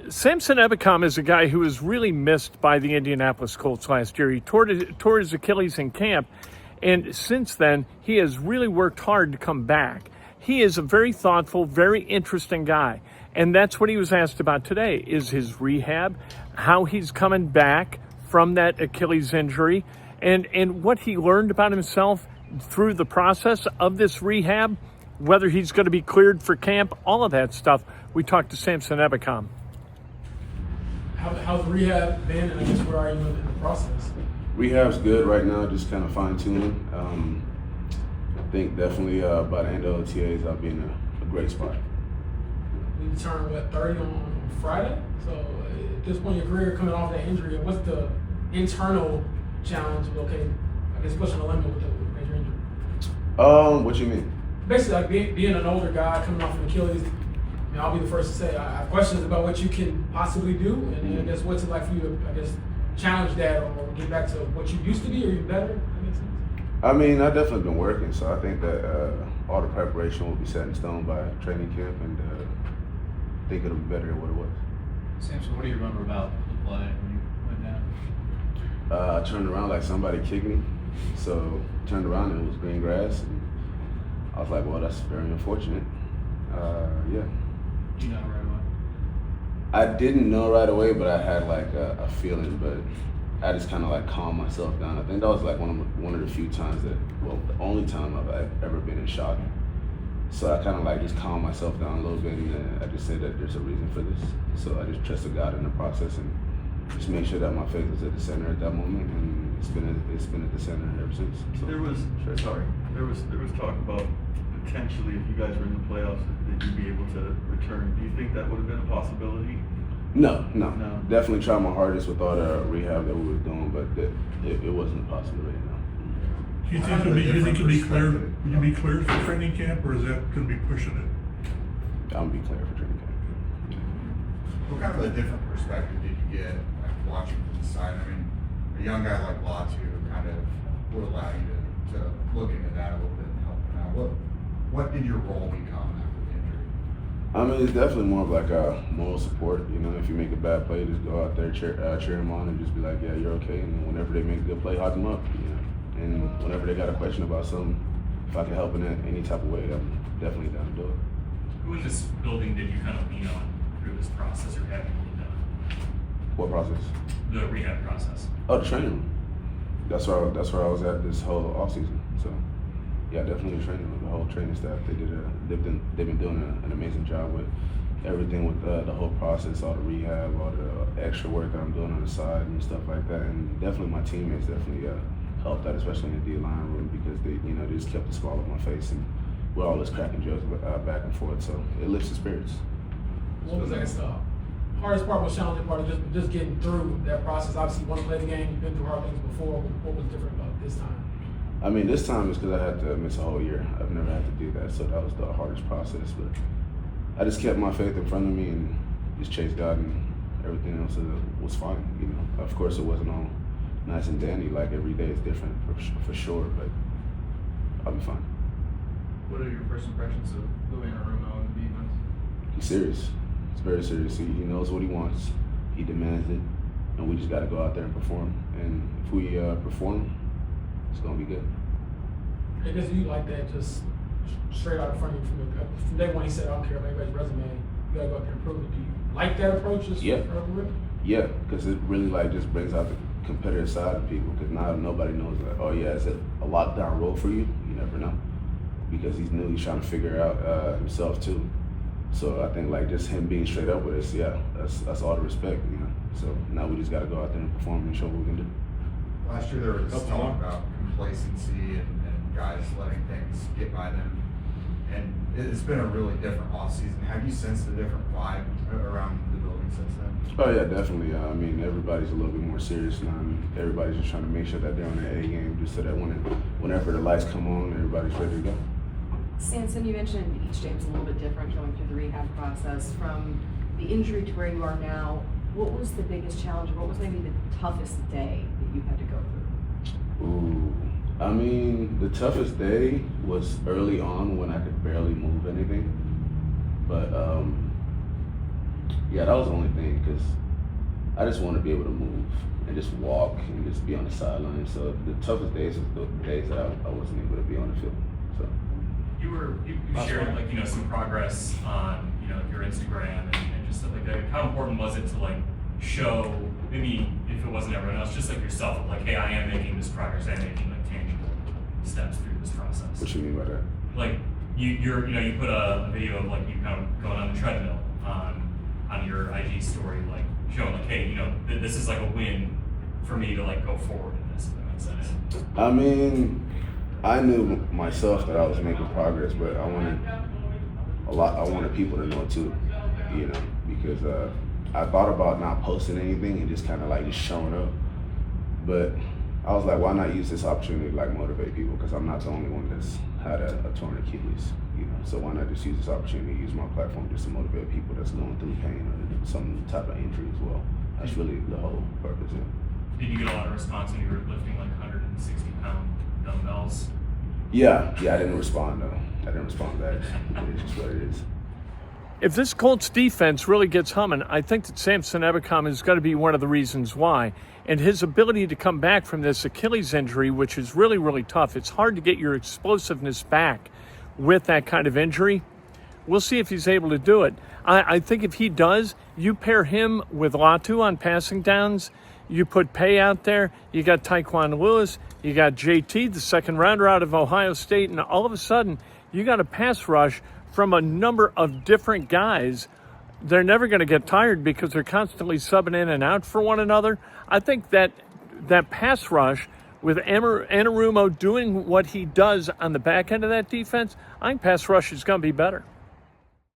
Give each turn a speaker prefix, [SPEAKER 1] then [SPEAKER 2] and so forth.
[SPEAKER 1] Samson Ebukam is a guy who was really missed by the Indianapolis Colts last year. He tore his Achilles in camp, and since then, he has really worked hard to come back. He is a very thoughtful, very interesting guy, and that's what he was asked about today, is his rehab, how he's coming back from that Achilles injury, and what he learned about himself through the process of this rehab, whether he's going to be cleared for camp, all of that stuff. We talked to Samson Ebukam.
[SPEAKER 2] How's rehab been, and I guess where are you in the process?
[SPEAKER 3] Rehab's good right now, just kind of fine tuning. I think definitely by the end of OTAs, I'll be in a great spot.
[SPEAKER 2] You turned 30 on Friday, so at this point in your career, coming off that injury, what's the internal challenge? Okay, I guess pushing the limit with the major injury.
[SPEAKER 3] What you mean?
[SPEAKER 2] Basically, like being an older guy coming off an Achilles. I mean, I'll be the first to say I have questions about what you can possibly do, and I guess what's it like for you to, I guess, challenge that or get back to what you used to be or even better? That makes sense.
[SPEAKER 3] I mean, I've definitely been working, so I think that all the preparation will be set in stone by training camp, and I think it'll be better than what it was.
[SPEAKER 4] Samson, what do you remember about the play when you went down?
[SPEAKER 3] I turned around like somebody kicked me, so turned around and it was green grass, and I was like, well, that's very unfortunate. Yeah.
[SPEAKER 4] Did you know right away?
[SPEAKER 3] I didn't know right away, but I had like a feeling, but I just kind of like calmed myself down. I think that was like one of the few times the only time I've ever been in shock. So I kind of like just calmed myself down a little bit, and I just said that there's a reason for this. So I just trusted God in the process and just made sure that my faith was at the center at that moment, and it's been at the center ever since. So,
[SPEAKER 5] there was talk about potentially, if you guys were in the playoffs, that you'd be able to return. Do you think that would have been a possibility?
[SPEAKER 3] No. Definitely tried my hardest with all the rehab that we were doing, but it wasn't a possibility. No.
[SPEAKER 6] Do you think you'll be cleared? Will you be cleared for training camp, or is that going to be pushing it?
[SPEAKER 3] I'm gonna be cleared for training camp.
[SPEAKER 7] What kind of a different perspective did you get, like, watching from the side? I mean, a young guy like Latu kind of would allow you to look into that a little bit and help him out. What did your role become after the injury?
[SPEAKER 3] I mean, it's definitely more of like a moral support. You know, if you make a bad play, just go out there, cheer them on, and just be like, yeah, you're okay. And then whenever they make a good play, hype them up. You know, and whenever they got a question about something, if I can help in any type of way, I'm definitely down to do it.
[SPEAKER 4] Who in this building did you kind of lean on through this process, or have you leaned on?
[SPEAKER 3] What process?
[SPEAKER 4] The rehab process.
[SPEAKER 3] Oh, the training room. That's where I was at this whole off season. So, yeah, definitely the training room. The whole training staff, they've been doing an amazing job with everything, with the whole process, all the rehab, all the extra work that I'm doing on the side and stuff like that. And definitely my teammates definitely helped out, especially in the D-line room, because they just kept the smile on my face, and we're always cracking jokes back and forth. So it lifts the spirits.
[SPEAKER 2] What was that stuff? Hardest part, most challenging part of just getting through that process? Obviously, you want to play the game, you've been through hard things before. What was different about this time?
[SPEAKER 3] I mean, this time is because I had to miss a whole year. I've never had to do that, so that was the hardest process. But I just kept my faith in front of me and just chased God, and everything else was fine. You know, of course, it wasn't all nice and dandy. Like every day is different for sure, but I'll be fine.
[SPEAKER 4] What are your first impressions of Louis Arumo and the defense?
[SPEAKER 3] He's serious. It's very serious. He knows what he wants. He demands it, and we just got to go out there and perform. And if we perform, it's gonna be good.
[SPEAKER 2] I guess you like that, just straight out in front of you from day one. He said, "I don't care about anybody's resume. You gotta go out there and prove it." Do you like that approach? Just
[SPEAKER 3] Yeah, because it really like just brings out the competitive side of people. Because now nobody knows that. Oh yeah, is it a lockdown role for you? You never know, because he's trying to figure out himself too. So I think like just him being straight up with us, yeah, that's all the respect, you know. So now we just got to go out there and perform and show what we can do.
[SPEAKER 7] Last year there was talk about complacency and guys letting things get by them, and it's been a really different offseason. Have you sensed a different vibe around the building since then?
[SPEAKER 3] Oh yeah, definitely. I mean, everybody's a little bit more serious now. I mean, everybody's just trying to make sure that they're on their A game, just so that whenever the lights come on, everybody's ready to go.
[SPEAKER 8] Samson, you mentioned each day was a little bit different going through the rehab process. From the injury to where you are now, what was the biggest challenge, or what was maybe the toughest day that you had to go through?
[SPEAKER 3] Ooh, I mean, the toughest day was early on when I could barely move anything. But Yeah, that was the only thing, because I just want to be able to move and just walk and just be on the sideline. So the toughest days was the days that I wasn't able to be on the field. So
[SPEAKER 4] You shared like, you know, some progress on, you know, your Instagram and just stuff like that. How important was it to like show, maybe if it wasn't everyone else, just like yourself, like, hey, I am making this progress, I'm making like tangible steps through this process.
[SPEAKER 3] what you mean by that?
[SPEAKER 4] Like you put a video of like you kind of going on the treadmill on your IG story, like showing like, hey, you know, this is like a win for me to like go forward in this, if that makes sense.
[SPEAKER 3] I mean, I knew myself that I was making progress, but I wanted people to know too, you know, because I thought about not posting anything and just kind of like just showing up, but I was like, why not use this opportunity to like motivate people? Because I'm not the only one that's had a torn Achilles, you know. So why not just use this opportunity, use my platform just to motivate people that's going through pain or some type of injury as well. That's really the whole purpose. Yeah.
[SPEAKER 4] Did you get a lot of response when you were lifting like 160-pound dumbbells?
[SPEAKER 3] Yeah, I didn't respond though. I didn't respond back. It's just what it is.
[SPEAKER 1] If this Colts defense really gets humming, I think that Samson Ebukam is going to be one of the reasons why. And his ability to come back from this Achilles injury, which is really, really tough. It's hard to get your explosiveness back with that kind of injury. We'll see if he's able to do it. I think if he does, you pair him with Latu on passing downs. You put Pay out there. You got Tyquan Lewis. You got JT, the second rounder out of Ohio State. And all of a sudden, you got a pass rush from a number of different guys. They're never going to get tired because they're constantly subbing in and out for one another. I think that pass rush with Anarumo doing what he does on the back end of that defense, I think pass rush is going to be better.